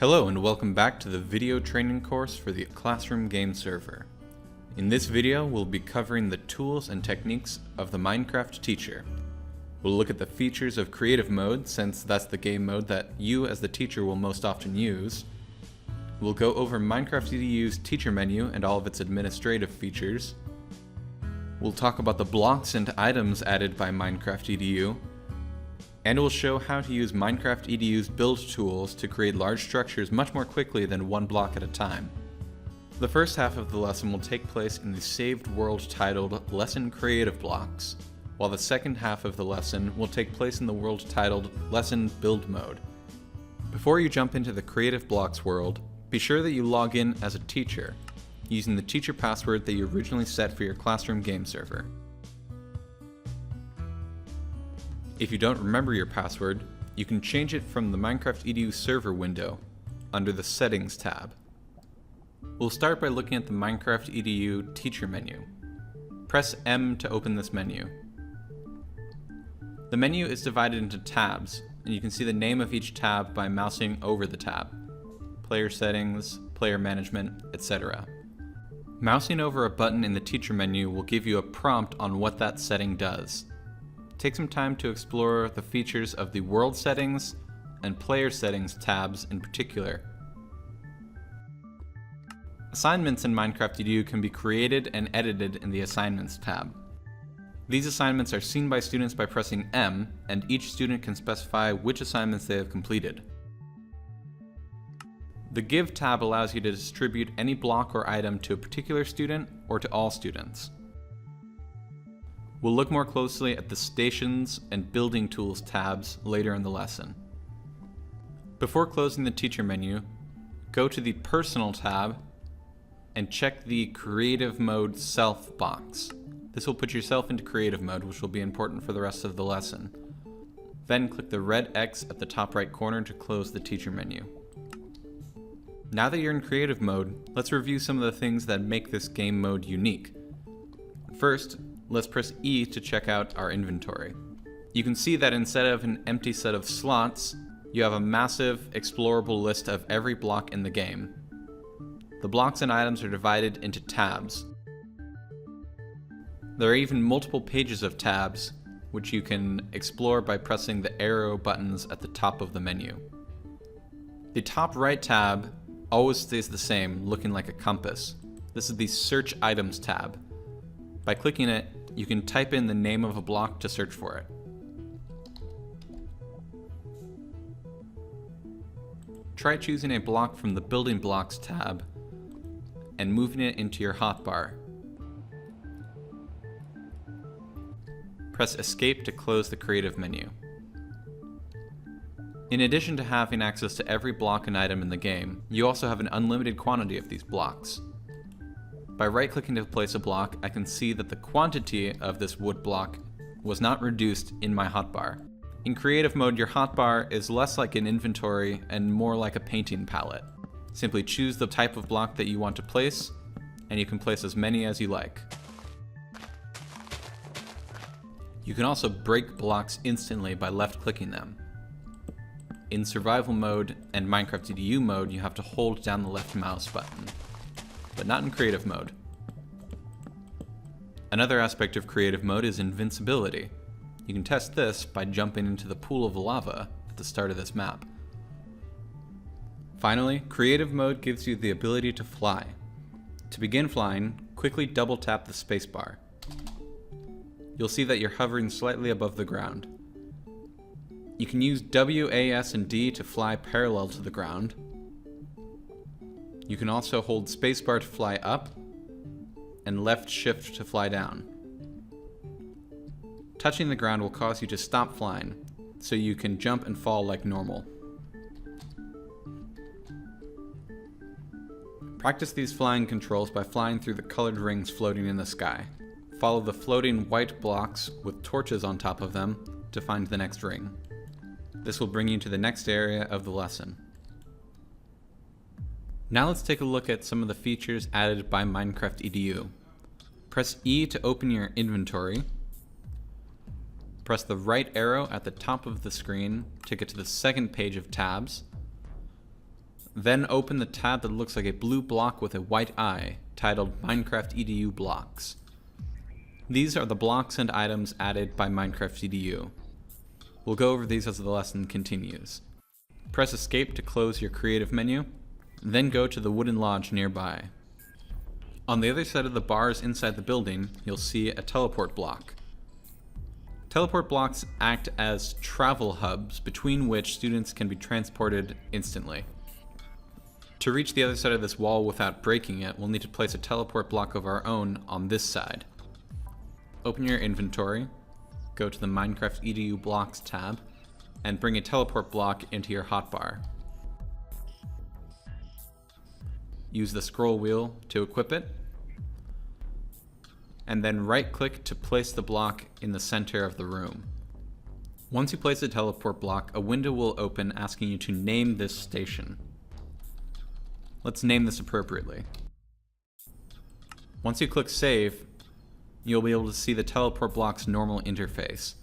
Hello and welcome back to the video training course for the Classroom Game Server. In this video, we'll be covering the tools and techniques of the Minecraft teacher. We'll look at the features of creative mode, since that's the game mode that you as the teacher will most often use. We'll go over MinecraftEdu's teacher menu and all of its administrative features. We'll talk about the blocks and items added by MinecraftEdu. And we'll show how to use MinecraftEdu's build tools to create large structures much more quickly than one block at a time. The first half of the lesson will take place in the saved world titled Lesson Creative Blocks, while the second half of the lesson will take place in the world titled Lesson Build Mode. Before you jump into the Creative Blocks world, be sure that you log in as a teacher, using the teacher password that you originally set for your Classroom Game Server. If you don't remember your password, you can change it from the MinecraftEdu server window under the Settings tab. We'll start by looking at the MinecraftEdu teacher menu. Press M to open this menu. The menu is divided into tabs, and you can see the name of each tab by mousing over the tab. Player settings, player management, etc. Mousing over a button in the teacher menu will give you a prompt on what that setting does. Take some time to explore the features of the World Settings and Player Settings tabs in particular. Assignments in MinecraftEdu can be created and edited in the Assignments tab. These assignments are seen by students by pressing M, and each student can specify which assignments they have completed. The Give tab allows you to distribute any block or item to a particular student or to all students. We'll look more closely at the Stations and Building Tools tabs later in the lesson. Before closing the teacher menu, go to the Personal tab and check the Creative Mode Self box. This will put yourself into creative mode, which will be important for the rest of the lesson. Then click the red X at the top right corner to close the teacher menu. Now that you're in creative mode, let's review some of the things that make this game mode unique. First, let's press E to check out our inventory. You can see that instead of an empty set of slots, you have a massive explorable list of every block in the game. The blocks and items are divided into tabs. There are even multiple pages of tabs, which you can explore by pressing the arrow buttons at the top of the menu. The top right tab always stays the same, looking like a compass. This is the Search Items tab. By clicking it, you can type in the name of a block to search for it. Try choosing a block from the Building Blocks tab and moving it into your hotbar. Press Escape to close the creative menu. In addition to having access to every block and item in the game, you also have an unlimited quantity of these blocks. By right-clicking to place a block, I can see that the quantity of this wood block was not reduced in my hotbar. In creative mode, your hotbar is less like an inventory and more like a painting palette. Simply choose the type of block that you want to place, and you can place as many as you like. You can also break blocks instantly by left-clicking them. In survival mode and MinecraftEdu mode, you have to hold down the left mouse button, but not in creative mode. Another aspect of creative mode is invincibility. You can test this by jumping into the pool of lava at the start of this map. Finally, creative mode gives you the ability to fly. To begin flying, quickly double tap the spacebar. You'll see that you're hovering slightly above the ground. You can use W, A, S, and D to fly parallel to the ground. You can also hold spacebar to fly up, and left shift to fly down. Touching the ground will cause you to stop flying, so you can jump and fall like normal. Practice these flying controls by flying through the colored rings floating in the sky. Follow the floating white blocks with torches on top of them to find the next ring. This will bring you to the next area of the lesson. Now let's take a look at some of the features added by MinecraftEdu. Press E to open your inventory. Press the right arrow at the top of the screen to get to the second page of tabs. Then open the tab that looks like a blue block with a white eye, titled MinecraftEdu Blocks. These are the blocks and items added by MinecraftEdu. We'll go over these as the lesson continues. Press Escape to close your creative menu, then go to the wooden lodge nearby. On the other side of the bars inside the building, you'll see a teleport block. Teleport blocks act as travel hubs between which students can be transported instantly. To reach the other side of this wall without breaking it, we'll need to place a teleport block of our own on this side. Open your inventory, go to the MinecraftEdu Blocks tab, and bring a teleport block into your hotbar. Use the scroll wheel to equip it, and then right-click to place the block in the center of the room. Once you place the teleport block, a window will open asking you to name this station. Let's name this appropriately. Once you click Save, you'll be able to see the teleport block's normal interface.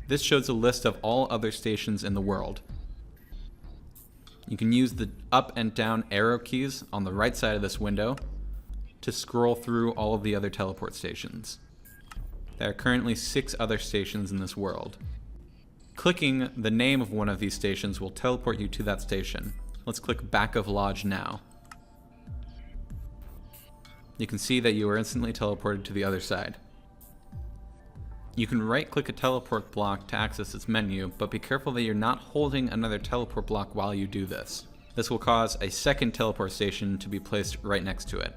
This shows a list of all other stations in the world. You can use the up and down arrow keys on the right side of this window to scroll through all of the other teleport stations. There are currently 6 other stations in this world. Clicking the name of one of these stations will teleport you to that station. Let's click Back of Lodge now. You can see that you are instantly teleported to the other side. You can right-click a teleport block to access its menu, but be careful that you're not holding another teleport block while you do this. This will cause a second teleport station to be placed right next to it.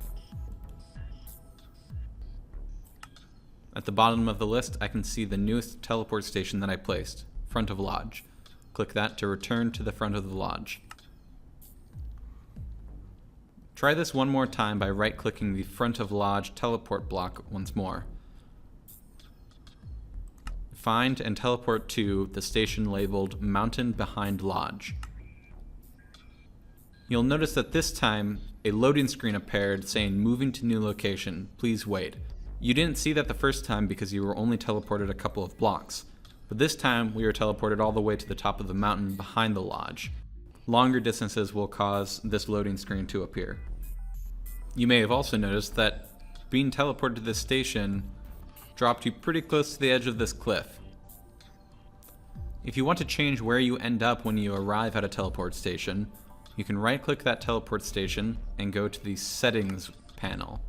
At the bottom of the list, I can see the newest teleport station that I placed, Front of Lodge. Click that to return to the front of the lodge. Try this one more time by right-clicking the Front of Lodge teleport block once more. Find and teleport to the station labeled Mountain Behind Lodge. You'll notice that this time, a loading screen appeared saying moving to new location, please wait. You didn't see that the first time because you were only teleported a couple of blocks, but this time we were teleported all the way to the top of the mountain behind the lodge. Longer distances will cause this loading screen to appear. You may have also noticed that being teleported to this station dropped you pretty close to the edge of this cliff. If you want to change where you end up when you arrive at a teleport station, you can right-click that teleport station and go to the Settings panel.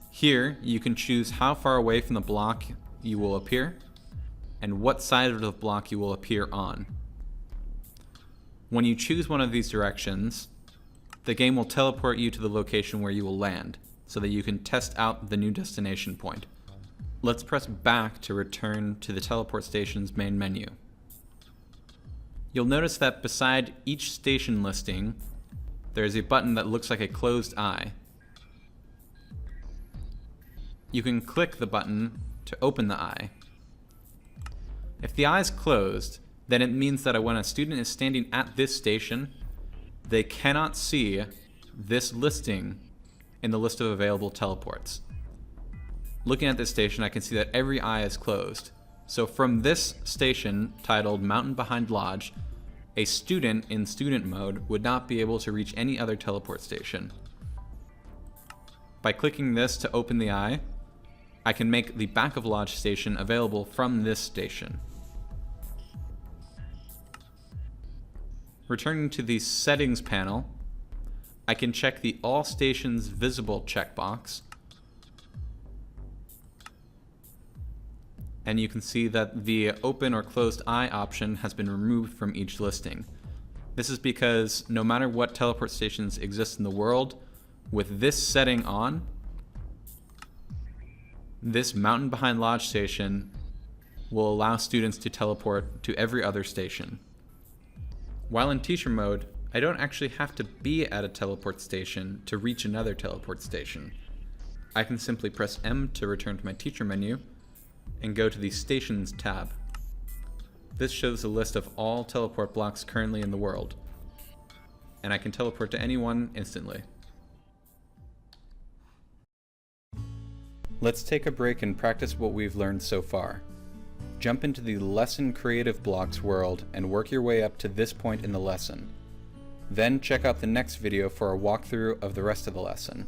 Here, you can choose how far away from the block you will appear and what side of the block you will appear on. When you choose one of these directions, the game will teleport you to the location where you will land, so that you can test out the new destination point. Let's press back to return to the teleport station's main menu. You'll notice that beside each station listing, there is a button that looks like a closed eye. You can click the button to open the eye. If the eye is closed, then it means that when a student is standing at this station, they cannot see this listing in the list of available teleports. Looking at this station, I can see that every eye is closed. So from this station, titled Mountain Behind Lodge, a student in student mode would not be able to reach any other teleport station. By clicking this to open the eye, I can make the Back of Lodge station available from this station. Returning to the Settings panel, I can check the All Stations Visible checkbox, and you can see that the Open or Closed Eye option has been removed from each listing. This is because no matter what teleport stations exist in the world, with this setting on, this Mountain Behind Lodge station will allow students to teleport to every other station. While in teacher mode, I don't actually have to be at a teleport station to reach another teleport station. I can simply press M to return to my teacher menu and go to the Stations tab. This shows a list of all teleport blocks currently in the world, and I can teleport to anyone instantly. Let's take a break and practice what we've learned so far. Jump into the Lesson Creative Blocks world and work your way up to this point in the lesson. Then check out the next video for a walkthrough of the rest of the lesson.